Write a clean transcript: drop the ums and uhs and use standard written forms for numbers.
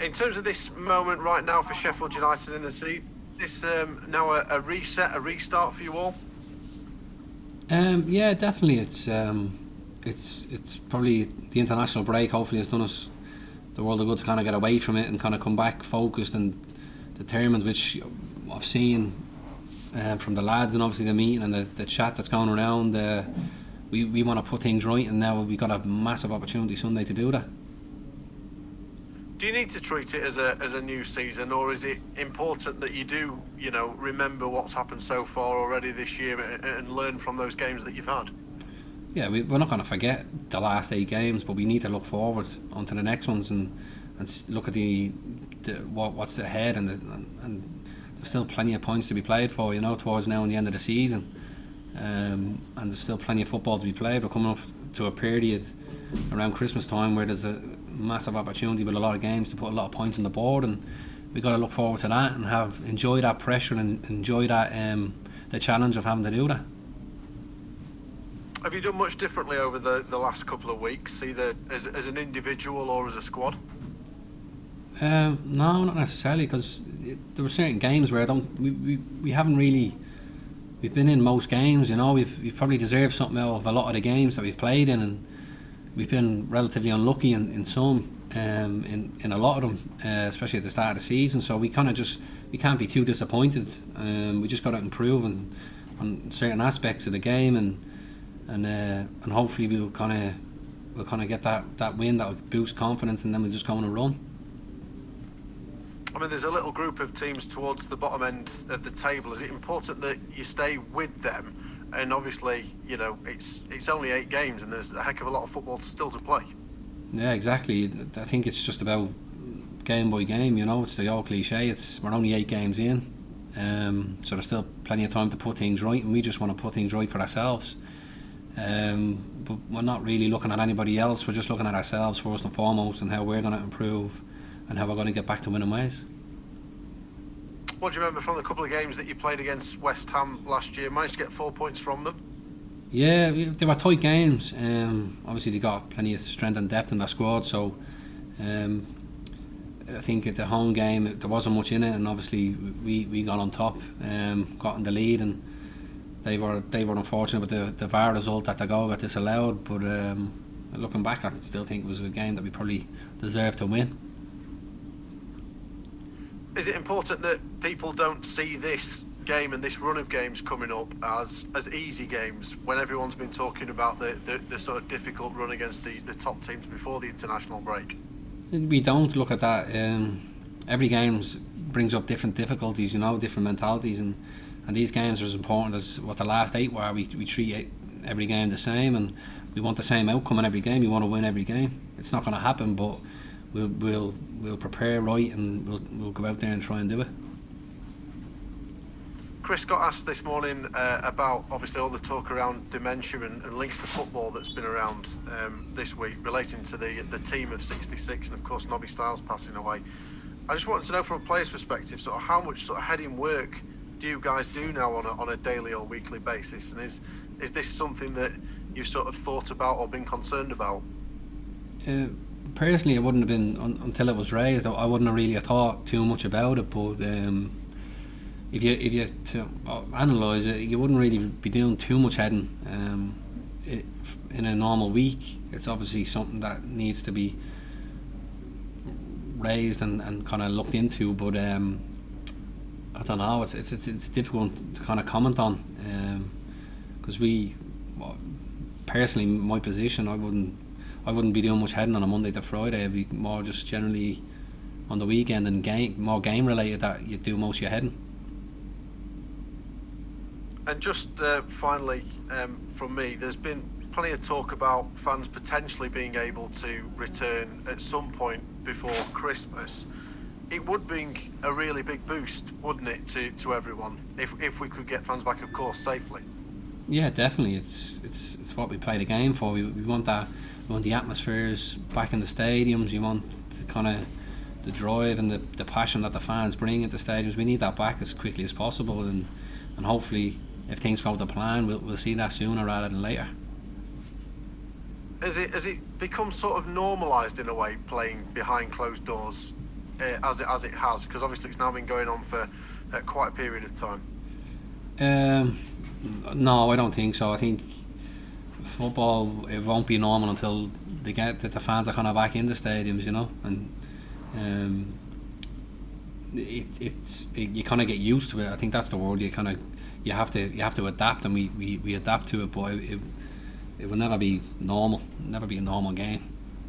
In terms of this moment right now for Sheffield United in the season, is now a reset, a restart for you all? Yeah, definitely. It's probably the international break. Hopefully, has done us the world of good to kind of get away from it and kind of come back focused and determined, which I've seen from the lads and obviously the meeting and the chat that's going around. We want to put things right, and now we got a massive opportunity Sunday to do that. Do you need to treat it as a new season, or is it important that you do, remember what's happened so far already this year and learn from those games that you've had? Yeah, we're not going to forget the last 8 games, but we need to look forward onto the next ones and look at what's ahead, and there's still plenty of points to be played for, towards now and the end of the season, and there's still plenty of football to be played. We're coming up to a period around Christmas time where there's a massive opportunity with a lot of games to put a lot of points on the board, and we got to look forward to that and enjoy that pressure and enjoy that the challenge of having to do that. Have you done much differently over the last couple of weeks, either as an individual or as a squad? No, not necessarily, because there were certain games where we haven't really. We've been in most games, We've probably deserved something out of a lot of the games that we've played in, and we've been relatively unlucky in some, in a lot of them, especially at the start of the season. So we kind of we can't be too disappointed. We just got to improve on certain aspects of the game, and hopefully we'll kind of get that win that will boost confidence, and then we'll just go on a run. I mean, there's a little group of teams towards the bottom end of the table. Is it important that you stay with them? And obviously, it's only 8 games, and there's a heck of a lot of football still to play. Yeah, exactly. I think it's just about game by game. It's the old cliche. We're only 8 games in, so there's still plenty of time to put things right, and we just want to put things right for ourselves. But we're not really looking at anybody else. We're just looking at ourselves first and foremost, and how we're going to improve and how we're going to get back to winning ways. What do you remember from the couple of games that you played against West Ham last year? Managed to get 4 points from them? Yeah, they were tight games. Obviously they got plenty of strength and depth in their squad, so I think at the home game there wasn't much in it, and obviously we got on top, got in the lead, and they were unfortunate with the VAR result that the goal got disallowed. But looking back, I still think it was a game that we probably deserved to win. Is it important that people don't see this game and this run of games coming up as easy games when everyone's been talking about the sort of difficult run against the top teams before the international break? We don't look at that. Every game brings up different difficulties, different mentalities, and these games are as important as what the last 8 were. We treat every game the same, and we want the same outcome in every game. We want to win every game. It's not going to happen, but we'll prepare right, and we'll go out there and try and do it. Chris got asked this morning about obviously all the talk around dementia and links to football that's been around this week relating to the team of 66 and of course Nobby Stiles passing away. I just wanted to know from a player's perspective, sort of how much sort of heading work do you guys do now on a daily or weekly basis, and is this something that you've sort of thought about or been concerned about? Personally, it wouldn't have been until it was raised. I wouldn't have really thought too much about it. But if you to analyse it, you wouldn't really be doing too much heading. In a normal week, it's obviously something that needs to be raised and kind of looked into. But I don't know. It's difficult to kind of comment on because personally, my position, I wouldn't be doing much heading on a Monday to Friday. It'd be more just generally on the weekend and more game related that you do most of your heading. And just finally, from me, there's been plenty of talk about fans potentially being able to return at some point before Christmas. It would bring a really big boost, wouldn't it, to everyone if we could get fans back, of course, safely. Yeah, definitely. It's what we play the game for. We want that. We want the atmospheres back in the stadiums. You want the drive and the passion that the fans bring into stadiums. We need that back as quickly as possible, and hopefully, if things go to plan, we'll see that sooner rather than later. Has it become sort of normalised in a way, playing behind closed doors as it has? Because obviously it's now been going on for quite a period of time. No, I don't think so. I think football, it won't be normal until they get that the fans are kind of back in the stadiums, you know, and you kind of get used to it. I think that's the word. You have to adapt, and we adapt to it, but it will never be normal. Never be a normal game.